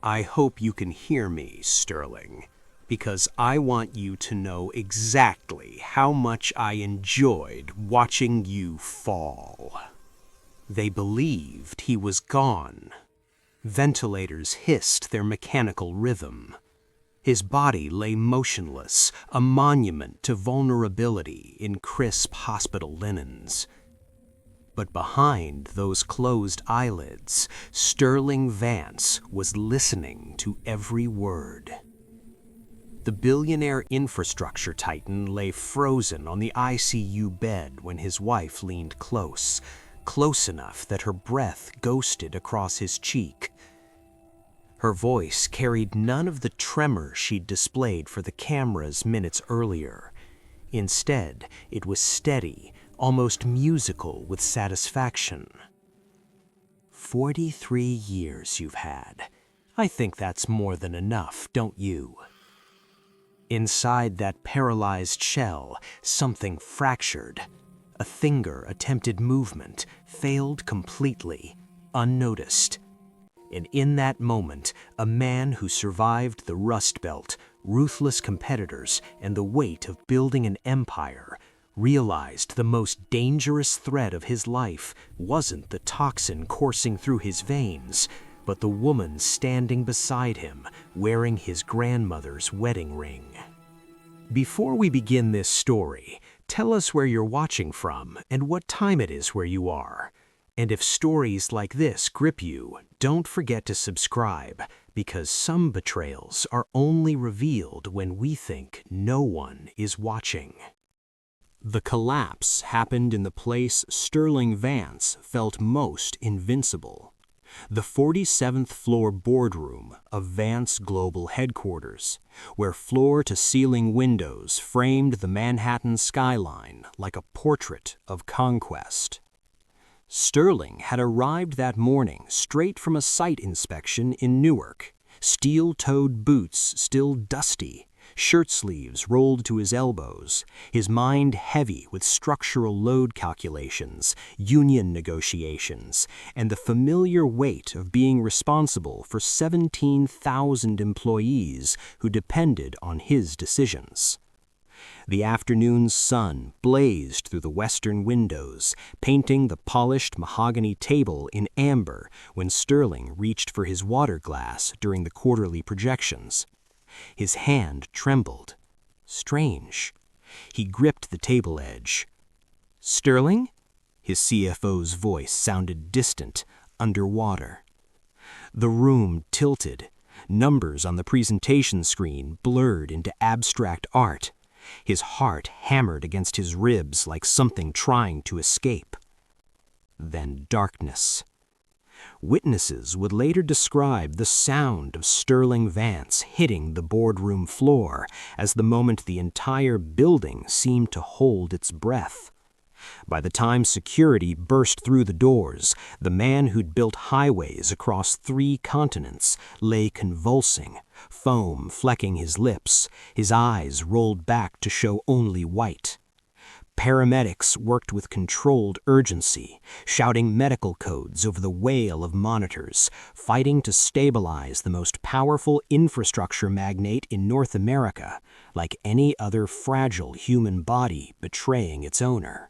I hope you can hear me, Sterling, because I want you to know exactly how much I enjoyed watching you fall. They believed he was gone. Ventilators hissed their mechanical rhythm. His body lay motionless, a monument to vulnerability in crisp hospital linens. But behind those closed eyelids, Sterling Vance was listening to every word. The billionaire infrastructure titan lay frozen on the ICU bed when his wife leaned close enough that her breath ghosted across his cheek. Her voice carried none of the tremor she'd displayed for the cameras minutes earlier. Instead, it was steady, almost musical with satisfaction. 43 years you've had. I think that's more than enough, don't you? Inside that paralyzed shell, something fractured. A finger attempted movement, failed completely, unnoticed. And in that moment, a man who survived the Rust Belt, ruthless competitors, and the weight of building an empire, realized the most dangerous threat of his life wasn't the toxin coursing through his veins, but the woman standing beside him, wearing his grandmother's wedding ring. Before we begin this story, tell us where you're watching from and what time it is where you are. And if stories like this grip you, don't forget to subscribe, because some betrayals are only revealed when we think no one is watching. The collapse happened in the place Sterling Vance felt most invincible. The 47th floor boardroom of Vance Global Headquarters, where floor-to-ceiling windows framed the Manhattan skyline like a portrait of conquest. Sterling had arrived that morning straight from a site inspection in Newark, steel-toed boots still dusty, shirt sleeves rolled to his elbows, his mind heavy with structural load calculations, union negotiations, and the familiar weight of being responsible for 17,000 employees who depended on his decisions. The afternoon sun blazed through the western windows, painting the polished mahogany table in amber when Sterling reached for his water glass during the quarterly projections. His hand trembled. Strange. He gripped the table edge. "Sterling?" His CFO's voice sounded distant, underwater. The room tilted. Numbers on the presentation screen blurred into abstract art. His heart hammered against his ribs like something trying to escape. Then darkness. Witnesses would later describe the sound of Sterling Vance hitting the boardroom floor as the moment the entire building seemed to hold its breath. By the time security burst through the doors, the man who'd built highways across 3 continents lay convulsing, foam flecking his lips, his eyes rolled back to show only white. Paramedics worked with controlled urgency, shouting medical codes over the wail of monitors, fighting to stabilize the most powerful infrastructure magnate in North America, like any other fragile human body betraying its owner.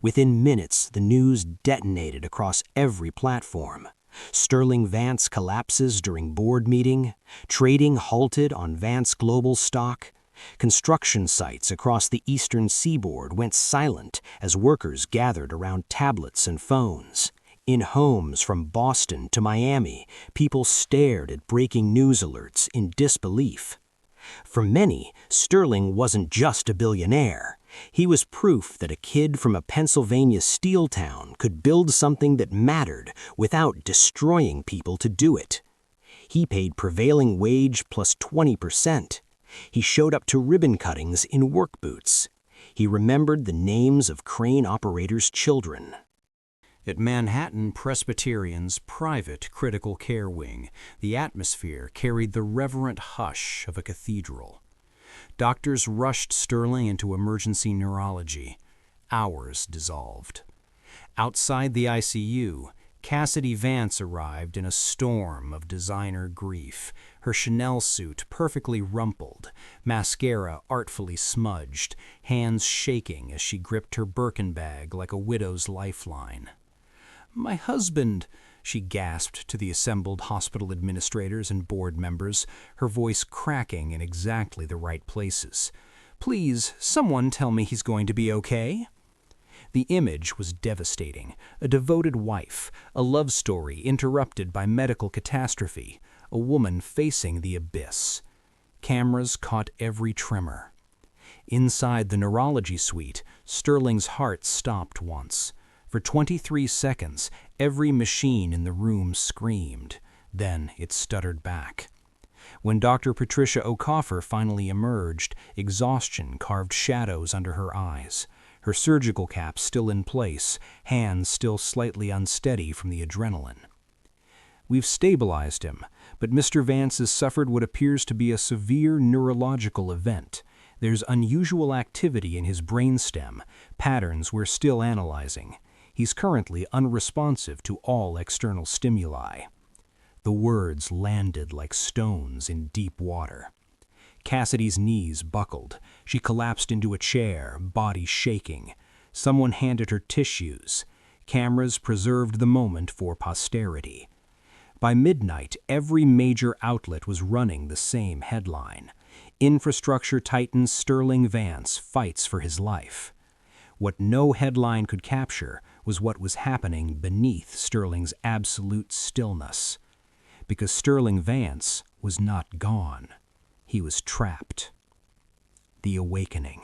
Within minutes, the news detonated across every platform. Sterling Vance collapses during board meeting, trading halted on Vance Global stock. Construction sites across the eastern seaboard went silent as workers gathered around tablets and phones. In homes from Boston to Miami, people stared at breaking news alerts in disbelief. For many, Sterling wasn't just a billionaire. He was proof that a kid from a Pennsylvania steel town could build something that mattered without destroying people to do it. He paid prevailing wage plus 20%. He showed up to ribbon cuttings in work boots. He remembered the names of crane operators' children. At Manhattan Presbyterian's private critical care wing, the atmosphere carried the reverent hush of a cathedral. Doctors rushed Sterling into emergency neurology. Hours dissolved. Outside the ICU, Cassidy Vance arrived in a storm of designer grief, her Chanel suit perfectly rumpled, mascara artfully smudged, hands shaking as she gripped her Birkin bag like a widow's lifeline. "My husband," she gasped to the assembled hospital administrators and board members, her voice cracking in exactly the right places. "Please, someone tell me he's going to be okay." The image was devastating. A devoted wife, a love story interrupted by medical catastrophe, a woman facing the abyss. Cameras caught every tremor. Inside the neurology suite, Sterling's heart stopped once. For 23 seconds, every machine in the room screamed. Then it stuttered back. When Dr. Patricia O'Coffer finally emerged, exhaustion carved shadows under her eyes. Her surgical cap still in place, hands still slightly unsteady from the adrenaline. "We've stabilized him, but Mr. Vance has suffered what appears to be a severe neurological event. There's unusual activity in his brainstem, patterns we're still analyzing. He's currently unresponsive to all external stimuli." The words landed like stones in deep water. Cassidy's knees buckled. She collapsed into a chair, body shaking. Someone handed her tissues. Cameras preserved the moment for posterity. By midnight, every major outlet was running the same headline. Infrastructure titan Sterling Vance fights for his life. What no headline could capture was what was happening beneath Sterling's absolute stillness. Because Sterling Vance was not gone. He was trapped. The awakening.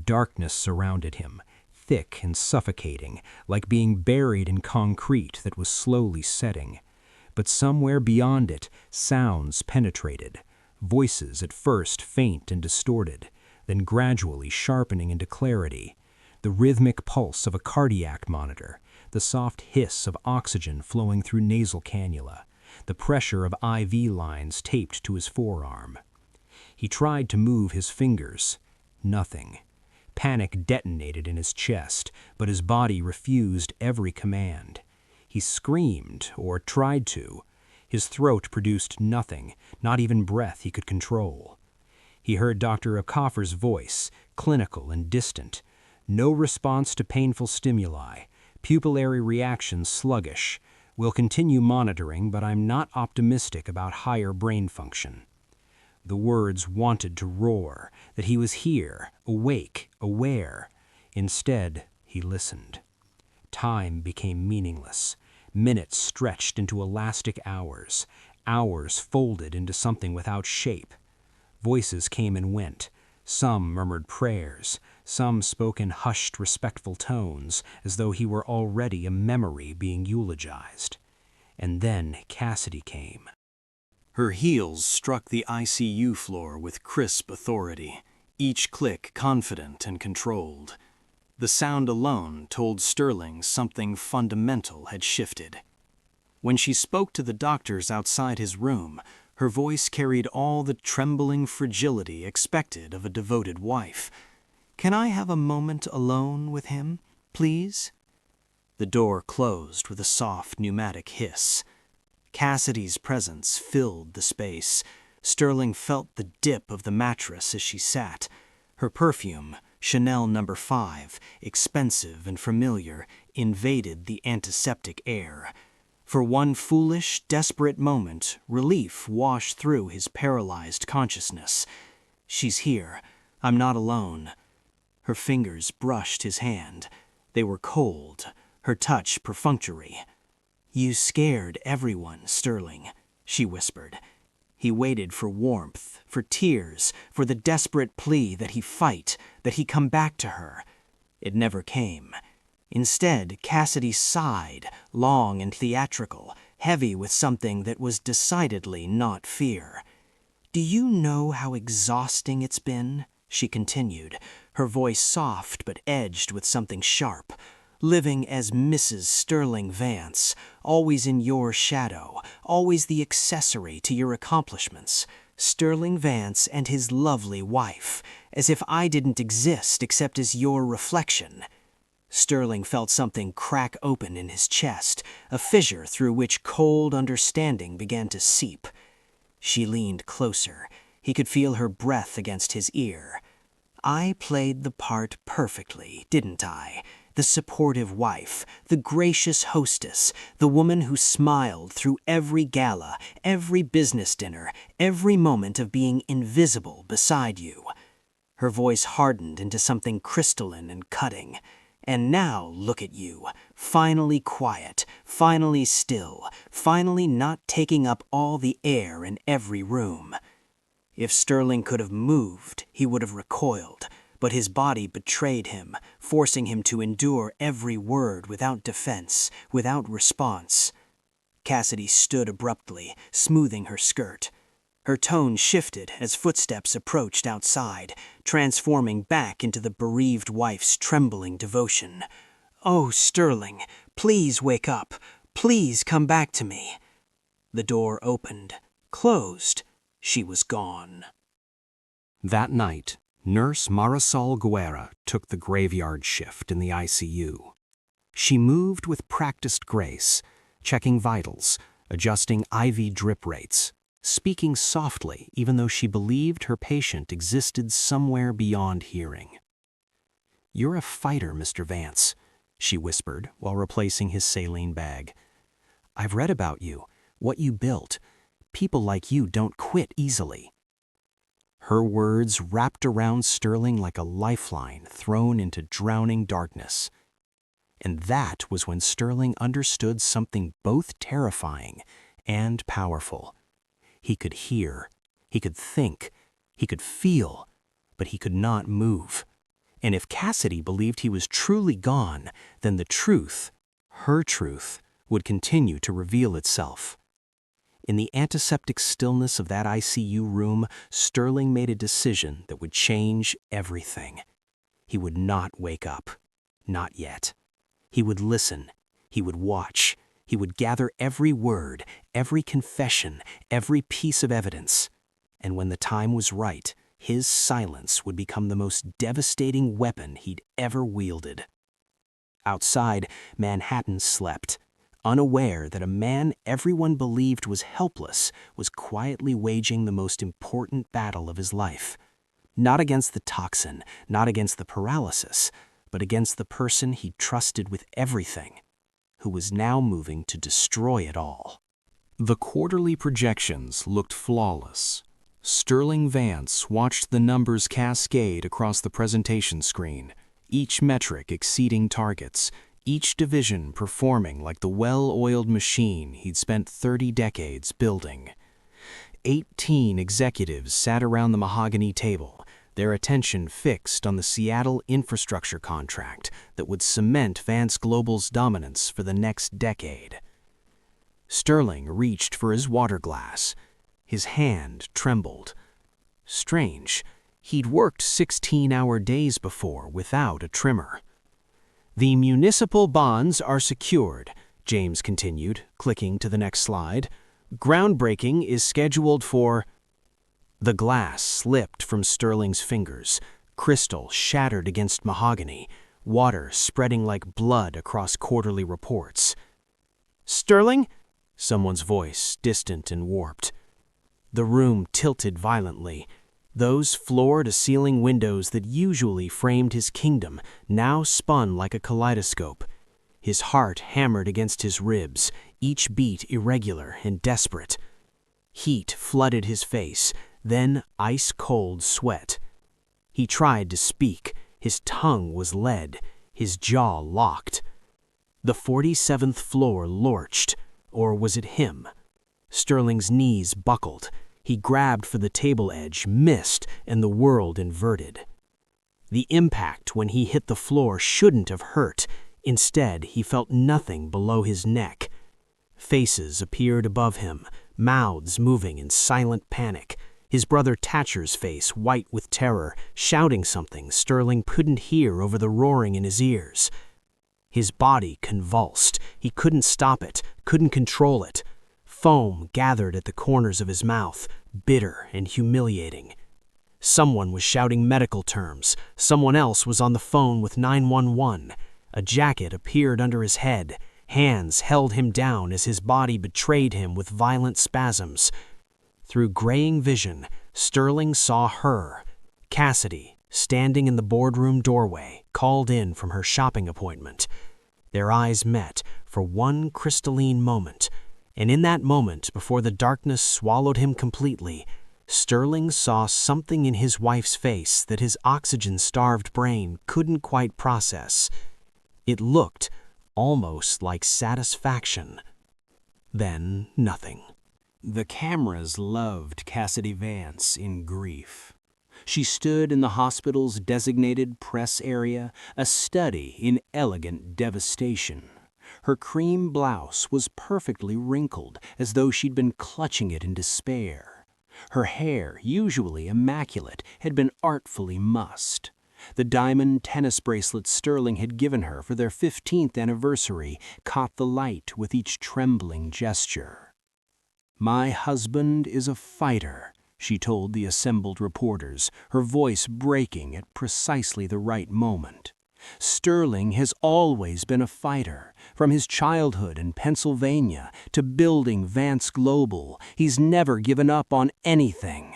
Darkness surrounded him, thick and suffocating, like being buried in concrete that was slowly setting. But somewhere beyond it, sounds penetrated. Voices at first faint and distorted, then gradually sharpening into clarity. The rhythmic pulse of a cardiac monitor, the soft hiss of oxygen flowing through nasal cannula, the pressure of IV lines taped to his forearm. He tried to move his fingers. Nothing. Panic detonated in his chest, but his body refused every command. He screamed, or tried to. His throat produced nothing, not even breath he could control. He heard Dr. O'Coffer's voice, clinical and distant. No response to painful stimuli. Pupillary reactions sluggish. "We'll continue monitoring, but I'm not optimistic about higher brain function." The words wanted to roar, that he was here, awake, aware. Instead, he listened. Time became meaningless. Minutes stretched into elastic hours. Hours folded into something without shape. Voices came and went. Some murmured prayers. Some spoke in hushed, respectful tones, as though he were already a memory being eulogized. And then Cassidy came. Her heels struck the ICU floor with crisp authority, each click confident and controlled. The sound alone told Sterling something fundamental had shifted. When she spoke to the doctors outside his room, her voice carried all the trembling fragility expected of a devoted wife. "Can I have a moment alone with him, please?" The door closed with a soft pneumatic hiss. Cassidy's presence filled the space. Sterling felt the dip of the mattress as she sat. Her perfume, Chanel No. 5, expensive and familiar, invaded the antiseptic air. For one foolish, desperate moment, relief washed through his paralyzed consciousness. "She's here. I'm not alone." Her fingers brushed his hand. They were cold, her touch perfunctory. "You scared everyone, Sterling," she whispered. He waited for warmth, for tears, for the desperate plea that he fight, that he come back to her. It never came. Instead, Cassidy sighed, long and theatrical, heavy with something that was decidedly not fear. "Do you know how exhausting it's been?" she continued, her voice soft but edged with something sharp. "Living as Mrs. Sterling Vance, always in your shadow, always the accessory to your accomplishments. Sterling Vance and his lovely wife, as if I didn't exist except as your reflection." Sterling felt something crack open in his chest, a fissure through which cold understanding began to seep. She leaned closer. He could feel her breath against his ear. I played the part perfectly, didn't I? The supportive wife, the gracious hostess, the woman who smiled through every gala, every business dinner, every moment of being invisible beside you. Her voice hardened into something crystalline and cutting. And now look at you, finally quiet, finally still, finally not taking up all the air in every room. If Sterling could have moved, he would have recoiled, but his body betrayed him, forcing him to endure every word without defense, without response. Cassidy stood abruptly, smoothing her skirt. Her tone shifted as footsteps approached outside, transforming back into the bereaved wife's trembling devotion. "Oh, Sterling, please wake up. Please come back to me." The door opened, closed. She was gone. That night, Nurse Marisol Guerra took the graveyard shift in the ICU. She moved with practiced grace, checking vitals, adjusting IV drip rates, speaking softly even though she believed her patient existed somewhere beyond hearing. "You're a fighter, Mr. Vance," she whispered while replacing his saline bag. "I've read about you, what you built. People like you don't quit easily." Her words wrapped around Sterling like a lifeline thrown into drowning darkness. And that was when Sterling understood something both terrifying and powerful. He could hear, he could think, he could feel, but he could not move. And if Cassidy believed he was truly gone, then the truth, her truth, would continue to reveal itself. In the antiseptic stillness of that ICU room, Sterling made a decision that would change everything. He would not wake up. Not yet. He would listen. He would watch. He would gather every word, every confession, every piece of evidence. And when the time was right, his silence would become the most devastating weapon he'd ever wielded. Outside, Manhattan slept, unaware that a man everyone believed was helpless was quietly waging the most important battle of his life. Not against the toxin, not against the paralysis, but against the person he trusted with everything, who was now moving to destroy it all. The quarterly projections looked flawless. Sterling Vance watched the numbers cascade across the presentation screen, each metric exceeding targets, each division performing like the well-oiled machine he'd spent 30 decades building. 18 executives sat around the mahogany table, their attention fixed on the Seattle infrastructure contract that would cement Vance Global's dominance for the next decade. Sterling reached for his water glass. His hand trembled. Strange, he'd worked 16-hour days before without a tremor. "The municipal bonds are secured," James continued, clicking to the next slide. "Groundbreaking is scheduled for—" The glass slipped from Sterling's fingers, crystal shattered against mahogany, water spreading like blood across quarterly reports. "Sterling?" Someone's voice, distant and warped. The room tilted violently. Those floor-to-ceiling windows that usually framed his kingdom now spun like a kaleidoscope. His heart hammered against his ribs, each beat irregular and desperate. Heat flooded his face, then ice-cold sweat. He tried to speak. His tongue was lead, his jaw locked. The 47th floor lurched, or was it him? Sterling's knees buckled. He grabbed for the table edge, missed, and the world inverted. The impact when he hit the floor shouldn't have hurt. Instead, he felt nothing below his neck. Faces appeared above him, mouths moving in silent panic. His brother Thatcher's face white with terror, shouting something Sterling couldn't hear over the roaring in his ears. His body convulsed. He couldn't stop it, couldn't control it. Foam gathered at the corners of his mouth, bitter and humiliating. Someone was shouting medical terms. Someone else was on the phone with 911. A jacket appeared under his head. Hands held him down as his body betrayed him with violent spasms. Through graying vision, Sterling saw her, Cassidy, standing in the boardroom doorway, called in from her shopping appointment. Their eyes met for one crystalline moment, and in that moment, before the darkness swallowed him completely, Sterling saw something in his wife's face that his oxygen-starved brain couldn't quite process. It looked almost like satisfaction. Then nothing. The cameras loved Cassidy Vance in grief. She stood in the hospital's designated press area, a study in elegant devastation. Her cream blouse was perfectly wrinkled, as though she'd been clutching it in despair. Her hair, usually immaculate, had been artfully mussed. The diamond tennis bracelet Sterling had given her for their 15th anniversary caught the light with each trembling gesture. "My husband is a fighter," she told the assembled reporters, her voice breaking at precisely the right moment. "Sterling has always been a fighter. From his childhood in Pennsylvania to building Vance Global, he's never given up on anything."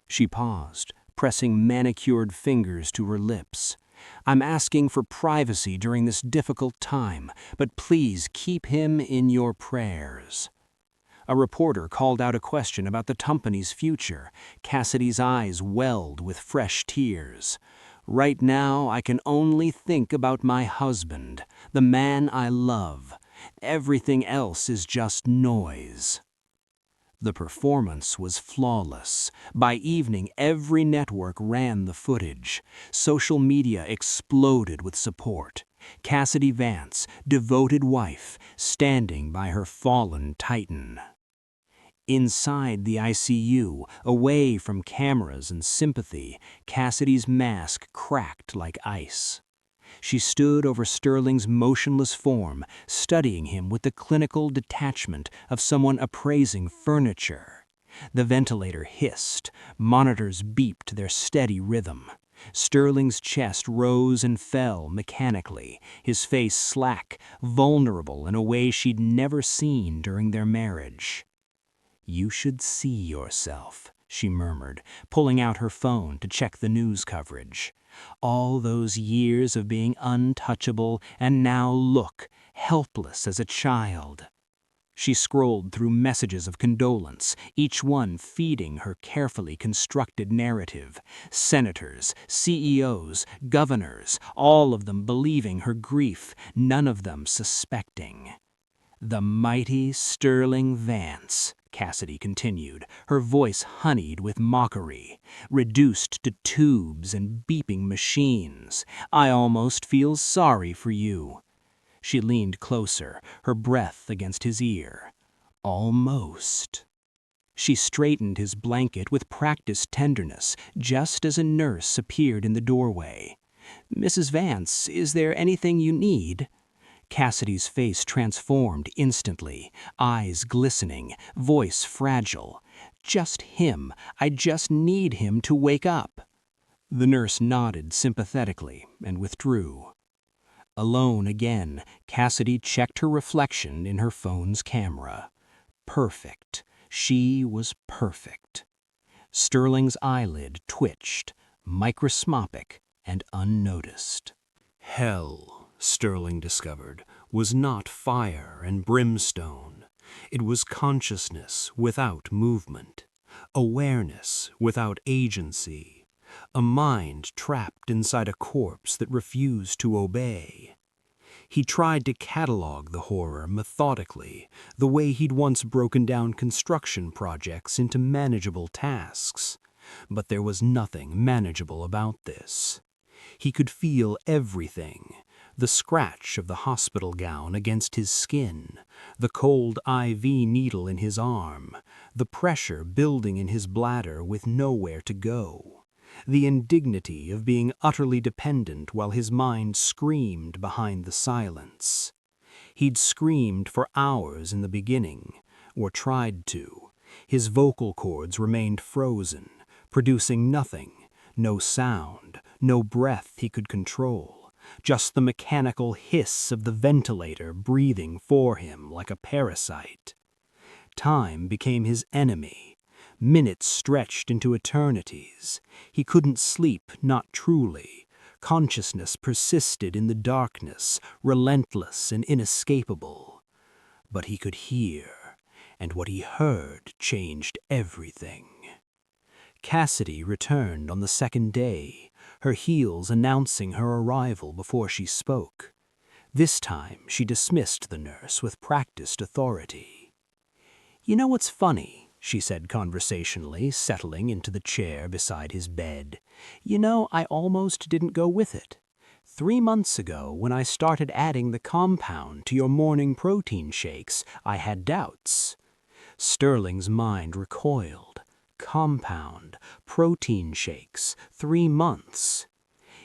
She paused, pressing manicured fingers to her lips. "I'm asking for privacy during this difficult time, but please keep him in your prayers." A reporter called out a question about the company's future. Cassidy's eyes welled with fresh tears. "Right now, I can only think about my husband, the man I love. Everything else is just noise." The performance was flawless. By evening, every network ran the footage. Social media exploded with support. Cassidy Vance, devoted wife, standing by her fallen titan. Inside the ICU, away from cameras and sympathy, Cassidy's mask cracked like ice. She stood over Sterling's motionless form, studying him with the clinical detachment of someone appraising furniture. The ventilator hissed, monitors beeped their steady rhythm. Sterling's chest rose and fell mechanically, his face slack, vulnerable in a way she'd never seen during their marriage. "You should see yourself," she murmured, pulling out her phone to check the news coverage. "All those years of being untouchable, and now look, helpless as a child." She scrolled through messages of condolence, each one feeding her carefully constructed narrative. Senators, CEOs, governors, all of them believing her grief, none of them suspecting. "The mighty Sterling Vance," Cassidy continued, her voice honeyed with mockery, "reduced to tubes and beeping machines. I almost feel sorry for you." She leaned closer, her breath against his ear. "Almost." She straightened his blanket with practiced tenderness, just as a nurse appeared in the doorway. "Mrs. Vance, is there anything you need?" Cassidy's face transformed instantly, eyes glistening, voice fragile. "Just him. I just need him to wake up." The nurse nodded sympathetically and withdrew. Alone again, Cassidy checked her reflection in her phone's camera. Perfect. She was perfect. Sterling's eyelid twitched, microscopic and unnoticed. Hell, Sterling discovered, was not fire and brimstone. It was consciousness without movement, awareness without agency, a mind trapped inside a corpse that refused to obey. He tried to catalog the horror methodically, the way he'd once broken down construction projects into manageable tasks. But there was nothing manageable about this. He could feel everything. The scratch of the hospital gown against his skin, the cold IV needle in his arm, the pressure building in his bladder with nowhere to go, the indignity of being utterly dependent while his mind screamed behind the silence. He'd screamed for hours in the beginning, or tried to. His vocal cords remained frozen, producing nothing, no sound, no breath he could control. just the mechanical hiss of the ventilator breathing for him like a parasite. Time became his enemy. Minutes stretched into eternities. He couldn't sleep, not truly. Consciousness persisted in the darkness, relentless and inescapable. But he could hear, and what he heard changed everything. Cassidy returned on the second day, her heels announcing her arrival before she spoke. This time she dismissed the nurse with practiced authority. "You know what's funny?" she said conversationally, settling into the chair beside his bed. "You know, I almost didn't go with it. 3 months ago, when I started adding the compound to your morning protein shakes, I had doubts." Sterling's mind recoiled. Compound, protein shakes, 3 months.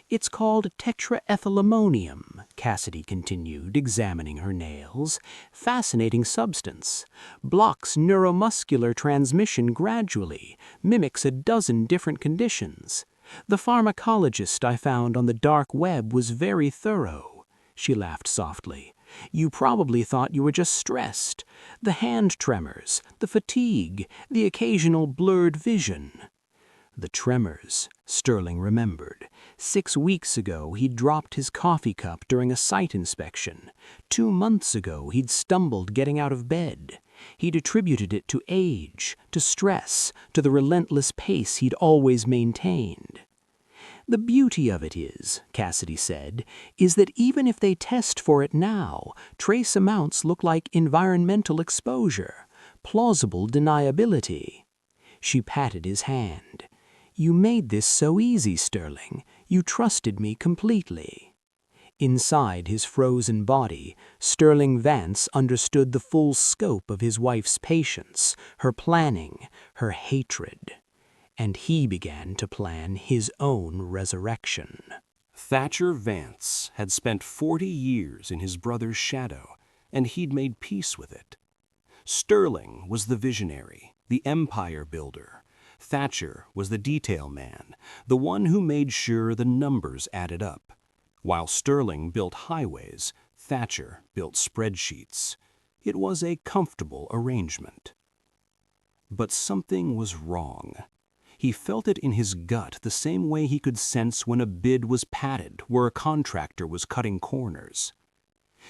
"It's called tetraethylammonium," Cassidy continued, examining her nails. "Fascinating substance. Blocks neuromuscular transmission gradually, mimics a dozen different conditions. The pharmacologist I found on the dark web was very thorough." She laughed softly. "You probably thought you were just stressed. The hand tremors, the fatigue, the occasional blurred vision." The tremors, Sterling remembered. 6 weeks ago, he'd dropped his coffee cup during a site inspection. 2 months ago, he'd stumbled getting out of bed. He'd attributed it to age, to stress, to the relentless pace he'd always maintained. "The beauty of it is," Cassidy said, "is that even if they test for it now, trace amounts look like environmental exposure, plausible deniability." She patted his hand. "You made this so easy, Sterling. You trusted me completely." Inside his frozen body, Sterling Vance understood the full scope of his wife's patience, her planning, her hatred. And he began to plan his own resurrection. Thatcher Vance had spent 40 years in his brother's shadow, and he'd made peace with it. Sterling was the visionary, the empire builder. Thatcher was the detail man, the one who made sure the numbers added up. While Sterling built highways, Thatcher built spreadsheets. It was a comfortable arrangement. But something was wrong. He felt it in his gut the same way he could sense when a bid was padded where a contractor was cutting corners.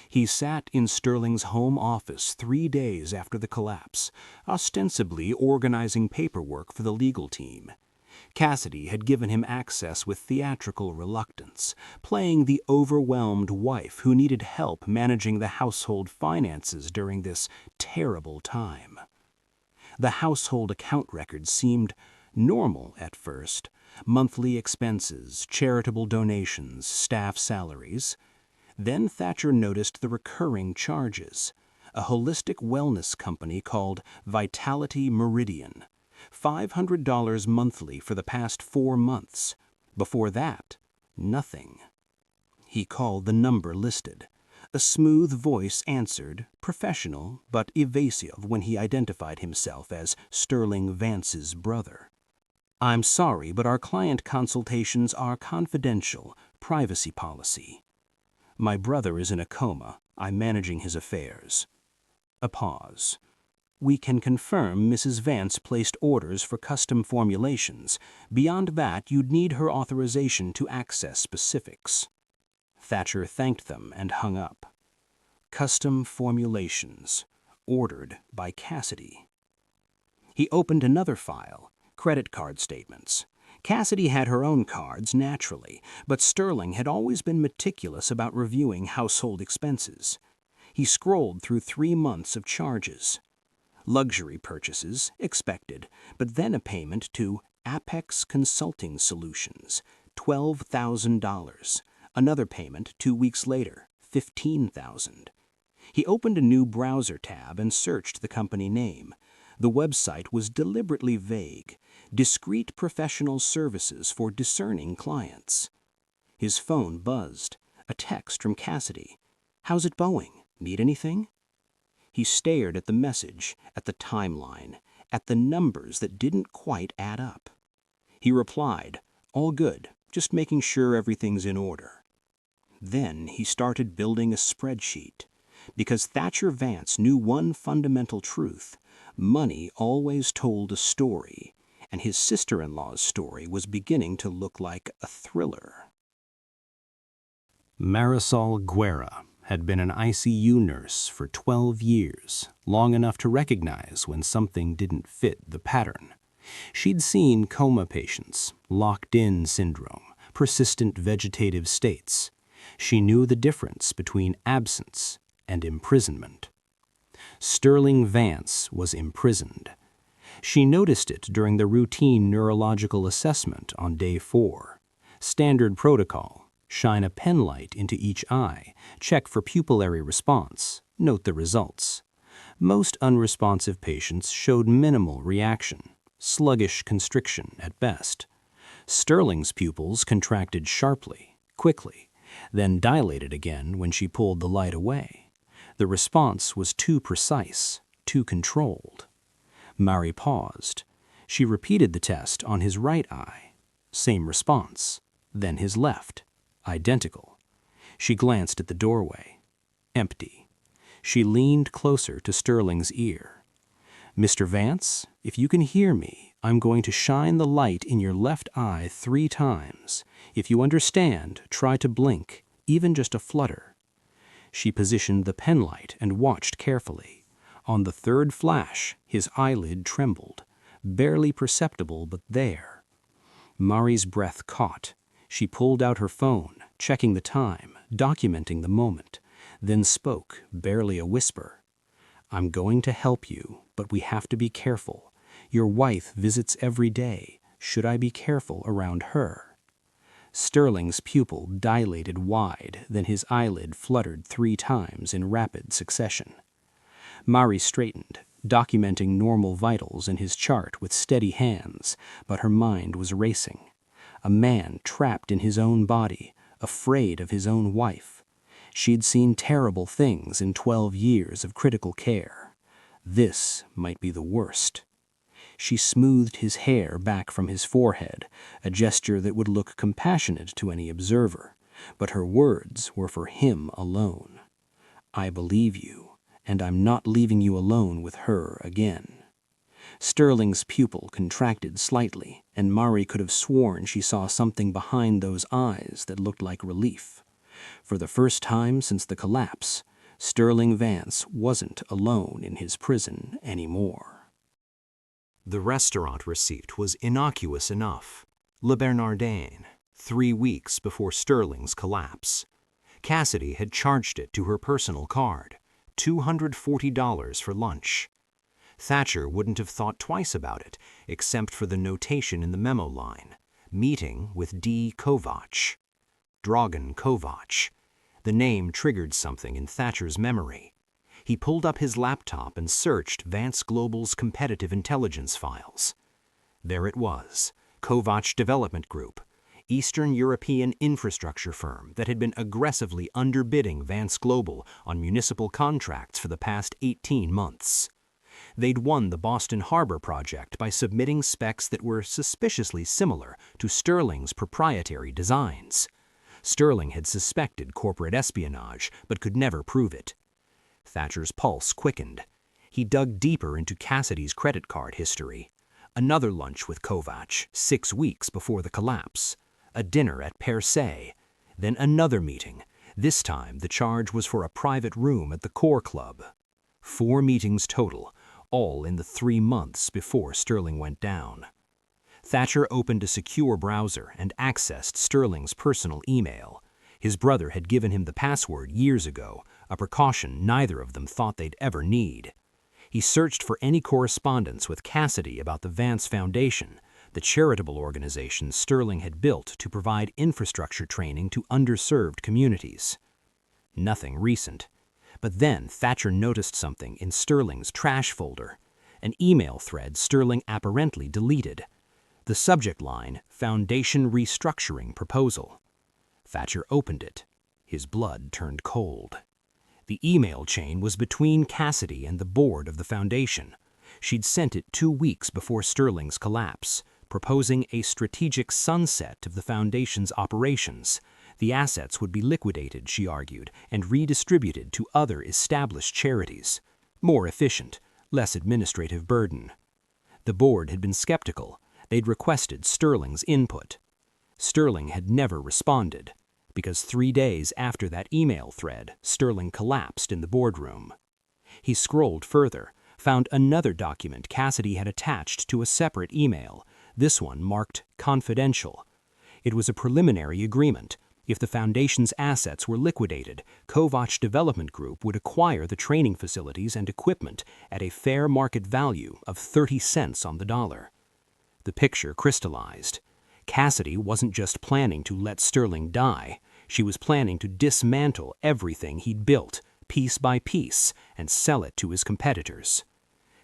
He sat in Sterling's home office 3 days after the collapse, ostensibly organizing paperwork for the legal team. Cassidy had given him access with theatrical reluctance, playing the overwhelmed wife who needed help managing the household finances during this terrible time. The household account records seemed normal at first: monthly expenses, charitable donations, staff salaries. Then Thatcher noticed the recurring charges. A holistic wellness company called Vitality Meridian. $500 monthly for the past 4 months. Before that, nothing. He called the number listed. A smooth voice answered, professional but evasive when he identified himself as Sterling Vance's brother. "I'm sorry, but our client consultations are confidential, privacy policy. My brother is in a coma. I'm managing his affairs." A pause. "We can confirm Mrs. Vance placed orders for custom formulations. Beyond that, you'd need her authorization to access specifics." Thatcher thanked them and hung up. Custom formulations, ordered by Cassidy. He opened another file, credit card statements. Cassidy had her own cards, naturally, but Sterling had always been meticulous about reviewing household expenses. He scrolled through 3 months of charges. Luxury purchases, expected, but then a payment to Apex Consulting Solutions, $12,000. Another payment 2 weeks later, $15,000. He opened a new browser tab and searched the company name. The website was deliberately vague. Discreet professional services for discerning clients. His phone buzzed. A text from Cassidy. "How's it going? Need anything?" He stared at the message, at the timeline, at the numbers that didn't quite add up. He replied, "All good, just making sure everything's in order." Then he started building a spreadsheet. Because Thatcher Vance knew one fundamental truth: money always told a story, and his sister-in-law's story was beginning to look like a thriller. Marisol Guerra had been an ICU nurse for 12 years, long enough to recognize when something didn't fit the pattern. She'd seen coma patients, locked-in syndrome, persistent vegetative states. She knew the difference between absence and imprisonment. Sterling Vance was imprisoned. She noticed it during the routine neurological assessment on day 4. Standard protocol: shine a pen light into each eye, check for pupillary response, note the results. Most unresponsive patients showed minimal reaction, sluggish constriction at best. Sterling's pupils contracted sharply, quickly, then dilated again when she pulled the light away. The response was too precise, too controlled. Mari paused. She repeated the test on his right eye. Same response. Then his left. Identical. She glanced at the doorway. Empty. She leaned closer to Sterling's ear. "Mr. Vance, if you can hear me, I'm going to shine the light in your left eye 3 times. If you understand, try to blink, even just a flutter." She positioned the pen light and watched carefully. On the 3rd flash, his eyelid trembled, barely perceptible but there. Mari's breath caught. She pulled out her phone, checking the time, documenting the moment, then spoke, barely a whisper. "I'm going to help you, but we have to be careful. Your wife visits every day. Should I be careful around her?" Sterling's pupil dilated wide, then his eyelid fluttered 3 times in rapid succession. Mari straightened, documenting normal vitals in his chart with steady hands, but her mind was racing. A man trapped in his own body, afraid of his own wife. She'd seen terrible things in 12 years of critical care. This might be the worst. She smoothed his hair back from his forehead, a gesture that would look compassionate to any observer, but her words were for him alone. "I believe you, and I'm not leaving you alone with her again." Sterling's pupil contracted slightly, and Mari could have sworn she saw something behind those eyes that looked like relief. For the first time since the collapse, Sterling Vance wasn't alone in his prison anymore. The restaurant receipt was innocuous enough. Le Bernardin, 3 weeks before Sterling's collapse. Cassidy had charged it to her personal card, $240 for lunch. Thatcher wouldn't have thought twice about it, except for the notation in the memo line: meeting with D. Kovacs. Dragan Kovacs. The name triggered something in Thatcher's memory. He pulled up his laptop and searched Vance Global's competitive intelligence files. There it was, Kovacs Development Group, Eastern European infrastructure firm that had been aggressively underbidding Vance Global on municipal contracts for the past 18 months. They'd won the Boston Harbor project by submitting specs that were suspiciously similar to Sterling's proprietary designs. Sterling had suspected corporate espionage, but could never prove it. Thatcher's pulse quickened. He dug deeper into Cassidy's credit card history. Another lunch with Kovacs 6 weeks before the collapse. A dinner at Per Se. Then another meeting. This time the charge was for a private room at the Core Club. 4 meetings total, all in the 3 months before Sterling went down. Thatcher opened a secure browser and accessed Sterling's personal email. His brother had given him the password years ago, a precaution neither of them thought they'd ever need. He searched for any correspondence with Cassidy about the Vance Foundation, the charitable organization Sterling had built to provide infrastructure training to underserved communities. Nothing recent. But then Thatcher noticed something in Sterling's trash folder, an email thread Sterling apparently deleted. The subject line, Foundation Restructuring Proposal. Thatcher opened it. His blood turned cold. The email chain was between Cassidy and the board of the foundation. She'd sent it 2 weeks before Sterling's collapse, proposing a strategic sunset of the foundation's operations, The assets would be liquidated, she argued, and redistributed to other established charities. More efficient, less administrative burden. The board had been skeptical. They'd requested Sterling's input. Sterling had never responded, because 3 days after that email thread, Sterling collapsed in the boardroom. He scrolled further, found another document Cassidy had attached to a separate email, this one marked confidential. It was a preliminary agreement. If the foundation's assets were liquidated, Kovach Development Group would acquire the training facilities and equipment at a fair market value of 30 cents on the dollar. The picture crystallized. Cassidy wasn't just planning to let Sterling die. She was planning to dismantle everything he'd built, piece by piece, and sell it to his competitors.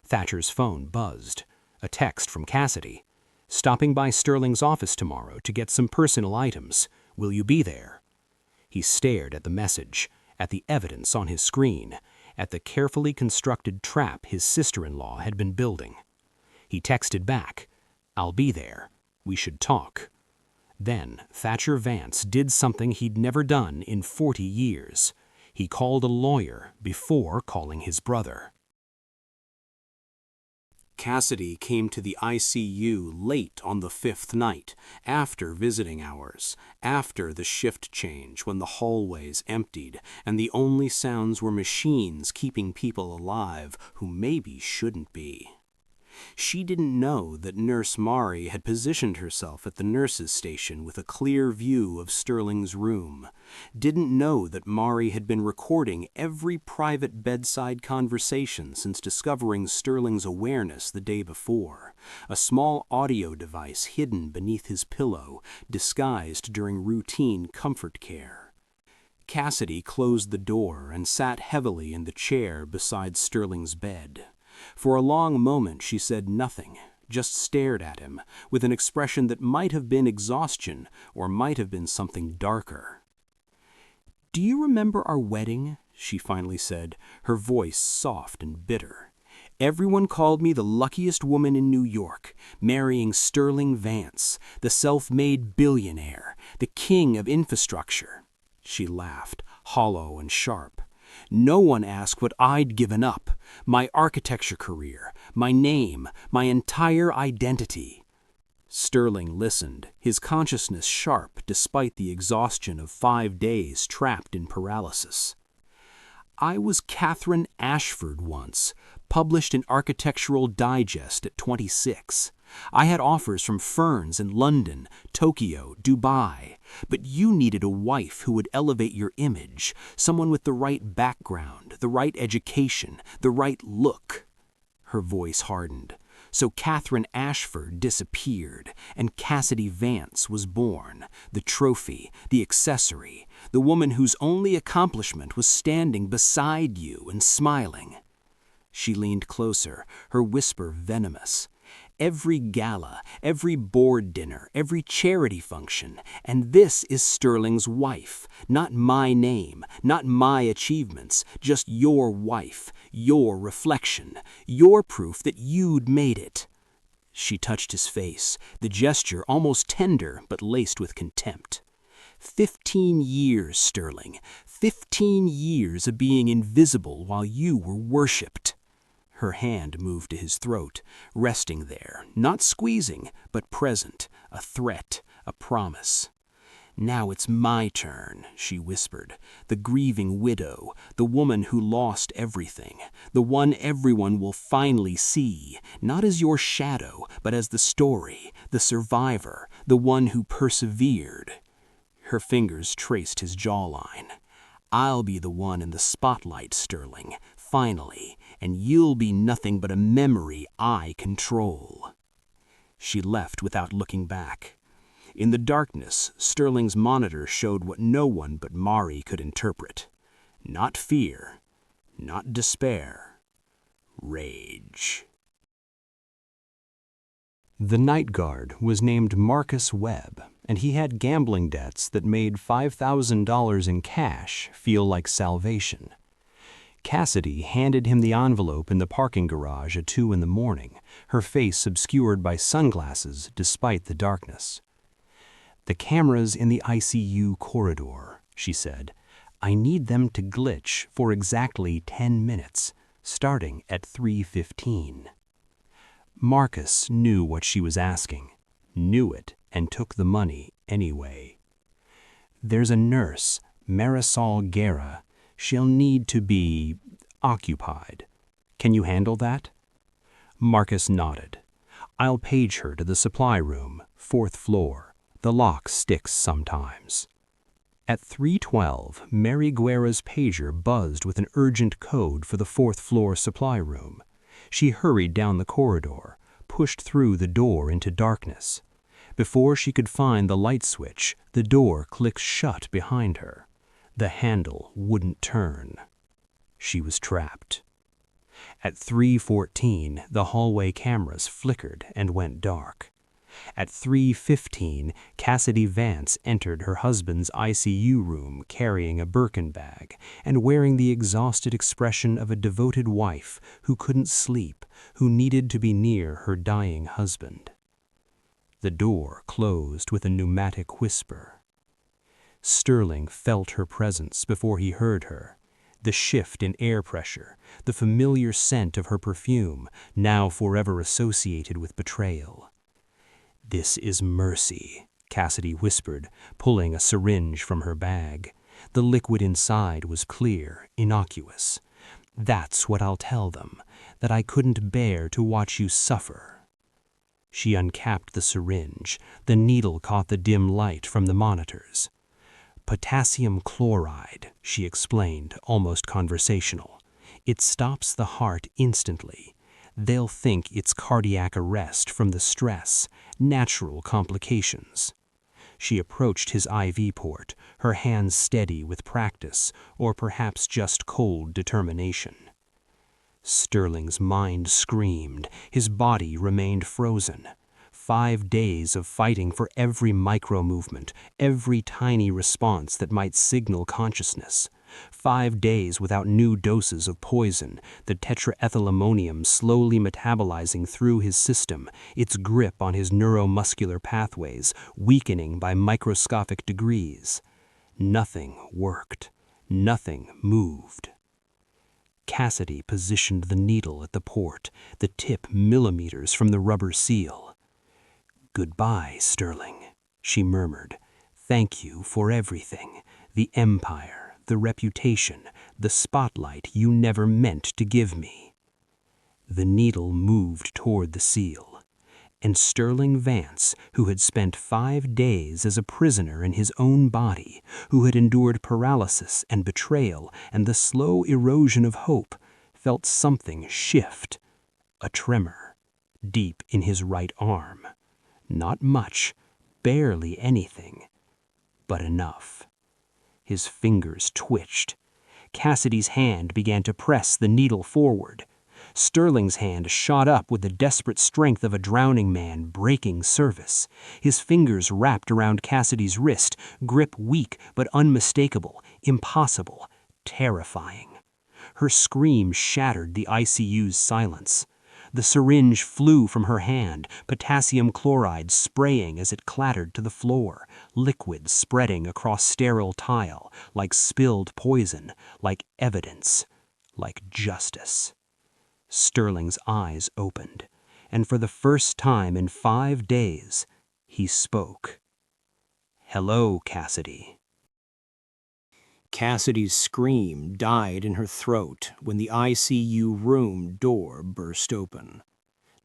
Thatcher's phone buzzed. A text from Cassidy. "Stopping by Sterling's office tomorrow to get some personal items. Will you be there?" He stared at the message, at the evidence on his screen, at the carefully constructed trap his sister-in-law had been building. He texted back, "I'll be there. We should talk." Then Thatcher Vance did something he'd never done in 40 years. He called a lawyer before calling his brother. Cassidy came to the ICU late on the 5th night, after visiting hours, after the shift change when the hallways emptied and the only sounds were machines keeping people alive who maybe shouldn't be. She didn't know that Nurse Mari had positioned herself at the nurse's station with a clear view of Sterling's room. Didn't know that Mari had been recording every private bedside conversation since discovering Sterling's awareness the day before. A small audio device hidden beneath his pillow, disguised during routine comfort care. Cassidy closed the door and sat heavily in the chair beside Sterling's bed. For a long moment she said nothing, just stared at him, with an expression that might have been exhaustion or might have been something darker. "Do you remember our wedding?" she finally said, her voice soft and bitter. "Everyone called me the luckiest woman in New York, marrying Sterling Vance, the self-made billionaire, the king of infrastructure." She laughed, hollow and sharp. "No one asked what I'd given up, my architecture career, my name, my entire identity." Sterling listened, his consciousness sharp despite the exhaustion of 5 days trapped in paralysis. "I was Catherine Ashford once, published in Architectural Digest at 26. I had offers from firms in London, Tokyo, Dubai. But you needed a wife who would elevate your image, someone with the right background, the right education, the right look." Her voice hardened. "So Catherine Ashford disappeared, and Cassidy Vance was born, the trophy, the accessory, the woman whose only accomplishment was standing beside you and smiling." She leaned closer, her whisper venomous. "Every gala, every board dinner, every charity function, and this is Sterling's wife. Not my name, not my achievements, just your wife, your reflection, your proof that you'd made it." She touched his face, the gesture almost tender but laced with contempt. 15 years, Sterling, 15 years of being invisible while you were worshipped." Her hand moved to his throat, resting there, not squeezing, but present, a threat, a promise. "Now it's my turn," she whispered, "the grieving widow, the woman who lost everything, the one everyone will finally see, not as your shadow, but as the story, the survivor, the one who persevered." Her fingers traced his jawline. "I'll be the one in the spotlight, Sterling, finally, and you'll be nothing but a memory I control." She left without looking back. In the darkness, Sterling's monitor showed what no one but Mari could interpret. Not fear, not despair, rage. The night guard was named Marcus Webb, and he had gambling debts that made $5,000 in cash feel like salvation. Cassidy handed him the envelope in the parking garage at 2 in the morning, her face obscured by sunglasses despite the darkness. "The cameras in the ICU corridor," she said. "I need them to glitch for exactly 10 minutes, starting at 3:15. Marcus knew what she was asking, knew it, and took the money anyway. "There's a nurse, Marisol Guerra. She'll need to be occupied. Can you handle that?" Marcus nodded. "I'll page her to the supply room, 4th floor. The lock sticks sometimes." At 3:12, Mary Guerra's pager buzzed with an urgent code for the 4th floor supply room. She hurried down the corridor, pushed through the door into darkness. Before she could find the light switch, the door clicked shut behind her. The handle wouldn't turn. She was trapped. At 3:14, the hallway cameras flickered and went dark. At 3:15, Cassidy Vance entered her husband's ICU room carrying a Birkin bag and wearing the exhausted expression of a devoted wife who couldn't sleep, who needed to be near her dying husband. The door closed with a pneumatic whisper. Sterling felt her presence before he heard her. The shift in air pressure, the familiar scent of her perfume, now forever associated with betrayal. "This is mercy," Cassidy whispered, pulling a syringe from her bag. The liquid inside was clear, innocuous. "That's what I'll tell them, that I couldn't bear to watch you suffer." She uncapped the syringe. The needle caught the dim light from the monitors. "Potassium chloride," she explained, almost conversational. "It stops the heart instantly. They'll think it's cardiac arrest from the stress, natural complications." She approached his IV port, her hands steady with practice, or perhaps just cold determination. Sterling's mind screamed. His body remained frozen. 5 days of fighting for every micro-movement, every tiny response that might signal consciousness. 5 days without new doses of poison, the tetraethylammonium slowly metabolizing through his system, its grip on his neuromuscular pathways weakening by microscopic degrees. Nothing worked. Nothing moved. Cassidy positioned the needle at the port, the tip millimeters from the rubber seal. "Goodbye, Sterling," she murmured. "Thank you for everything. The empire, the reputation, the spotlight you never meant to give me." The needle moved toward the seal, and Sterling Vance, who had spent 5 days as a prisoner in his own body, who had endured paralysis and betrayal and the slow erosion of hope, felt something shift, a tremor, deep in his right arm. Not much, barely anything, but enough. His fingers twitched. Cassidy's hand began to press the needle forward. Sterling's hand shot up with the desperate strength of a drowning man breaking service. His fingers wrapped around Cassidy's wrist, grip weak but unmistakable, impossible, terrifying. Her scream shattered the ICU's silence. The syringe flew from her hand, potassium chloride spraying as it clattered to the floor, liquid spreading across sterile tile, like spilled poison, like evidence, like justice. Sterling's eyes opened, and for the first time in 5 days, he spoke. "Hello, Cassidy." Cassidy's scream died in her throat when the ICU room door burst open.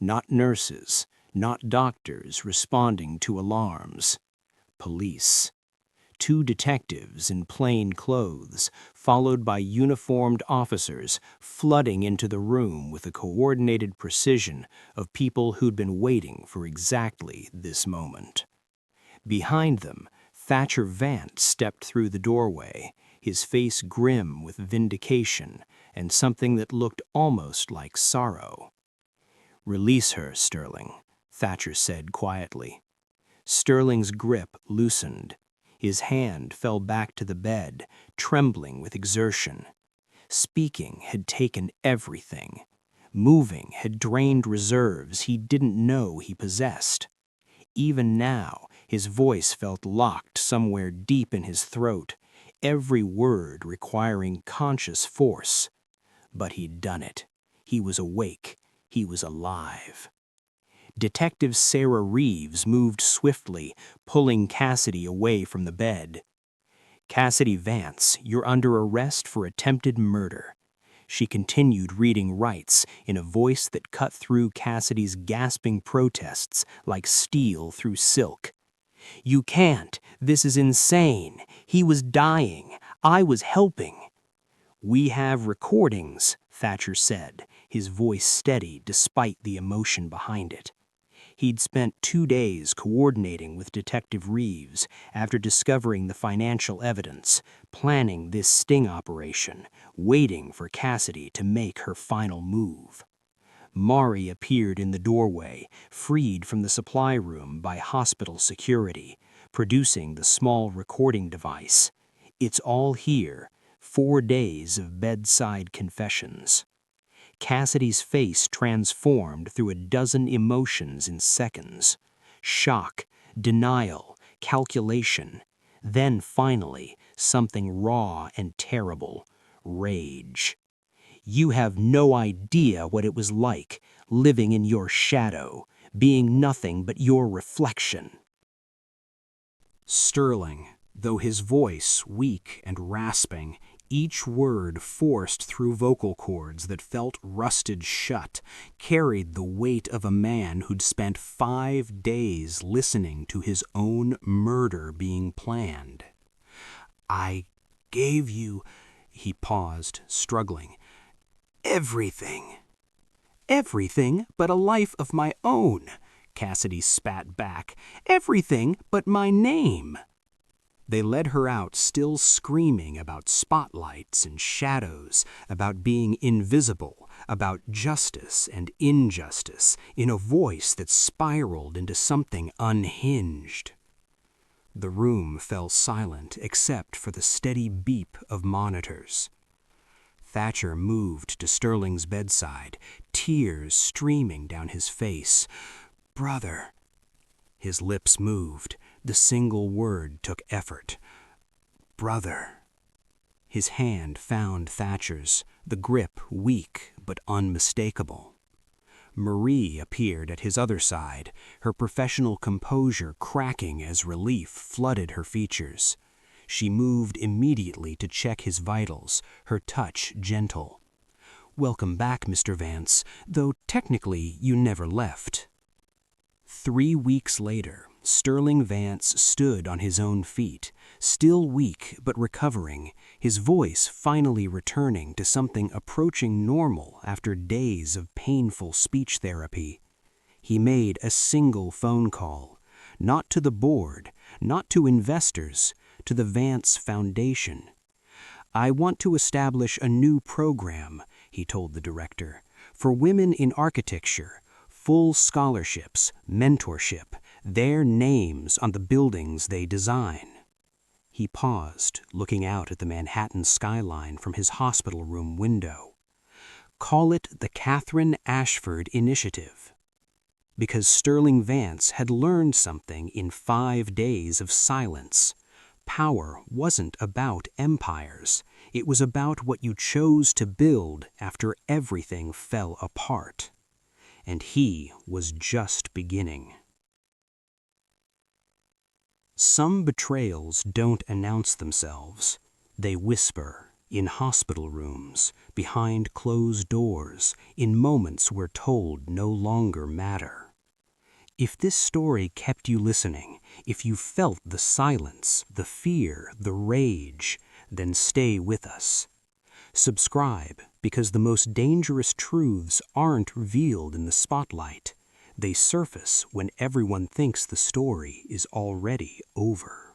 Not nurses, not doctors responding to alarms. Police. 2 detectives in plain clothes, followed by uniformed officers, flooding into the room with the coordinated precision of people who'd been waiting for exactly this moment. Behind them, Thatcher Vance stepped through the doorway, his face grim with vindication and something that looked almost like sorrow. "Release her, Sterling," Thatcher said quietly. Sterling's grip loosened. His hand fell back to the bed, trembling with exertion. Speaking had taken everything. Moving had drained reserves he didn't know he possessed. Even now, His voice felt locked somewhere deep in his throat, every word requiring conscious force. But he'd done it. He was awake. He was alive. Detective Sarah Reeves moved swiftly, pulling Cassidy away from the bed. "Cassidy Vance, you're under arrest for attempted murder." She continued reading rights in a voice that cut through Cassidy's gasping protests like steel through silk. "You can't. This is insane. He was dying. I was helping." "We have recordings," Thatcher said, his voice steady despite the emotion behind it. He'd spent 2 days coordinating with Detective Reeves after discovering the financial evidence, planning this sting operation, waiting for Cassidy to make her final move. Mari appeared in the doorway, freed from the supply room by hospital security, producing the small recording device. It's all here, 4 days of bedside confessions. Cassidy's face transformed through a dozen emotions in seconds. Shock, denial, calculation. Then finally, something raw and terrible. Rage. "You have no idea what it was like, living in your shadow, being nothing but your reflection." Sterling, though his voice weak and rasping, each word forced through vocal cords that felt rusted shut, carried the weight of a man who'd spent 5 days listening to his own murder being planned. "I gave you," he paused, struggling, "everything." "Everything but a life of my own," Cassidy spat back. "Everything but my name." They led her out, still screaming about spotlights and shadows, about being invisible, about justice and injustice, in a voice that spiraled into something unhinged. The room fell silent except for the steady beep of monitors. Thatcher moved to Sterling's bedside, tears streaming down his face. "Brother." His lips moved. The single word took effort. "Brother." His hand found Thatcher's, the grip weak but unmistakable. Marie appeared at his other side, her professional composure cracking as relief flooded her features. She moved immediately to check his vitals, her touch gentle. "Welcome back, Mr. Vance, though technically you never left." 3 weeks later, Sterling Vance stood on his own feet, still weak but recovering, his voice finally returning to something approaching normal after days of painful speech therapy. He made a single phone call, not to the board, not to investors, to the Vance Foundation. "I want to establish a new program," he told the director, "for women in architecture, full scholarships, mentorship, their names on the buildings they design." He paused, looking out at the Manhattan skyline from his hospital room window. "Call it the Catherine Ashford Initiative." Because Sterling Vance had learned something in 5 days of silence. Power wasn't about empires. It was about what you chose to build after everything fell apart. And he was just beginning. Some betrayals don't announce themselves. They whisper, in hospital rooms, behind closed doors, in moments where told no longer matter. If this story kept you listening, if you felt the silence, the fear, the rage, then stay with us. Subscribe, because the most dangerous truths aren't revealed in the spotlight. They surface when everyone thinks the story is already over.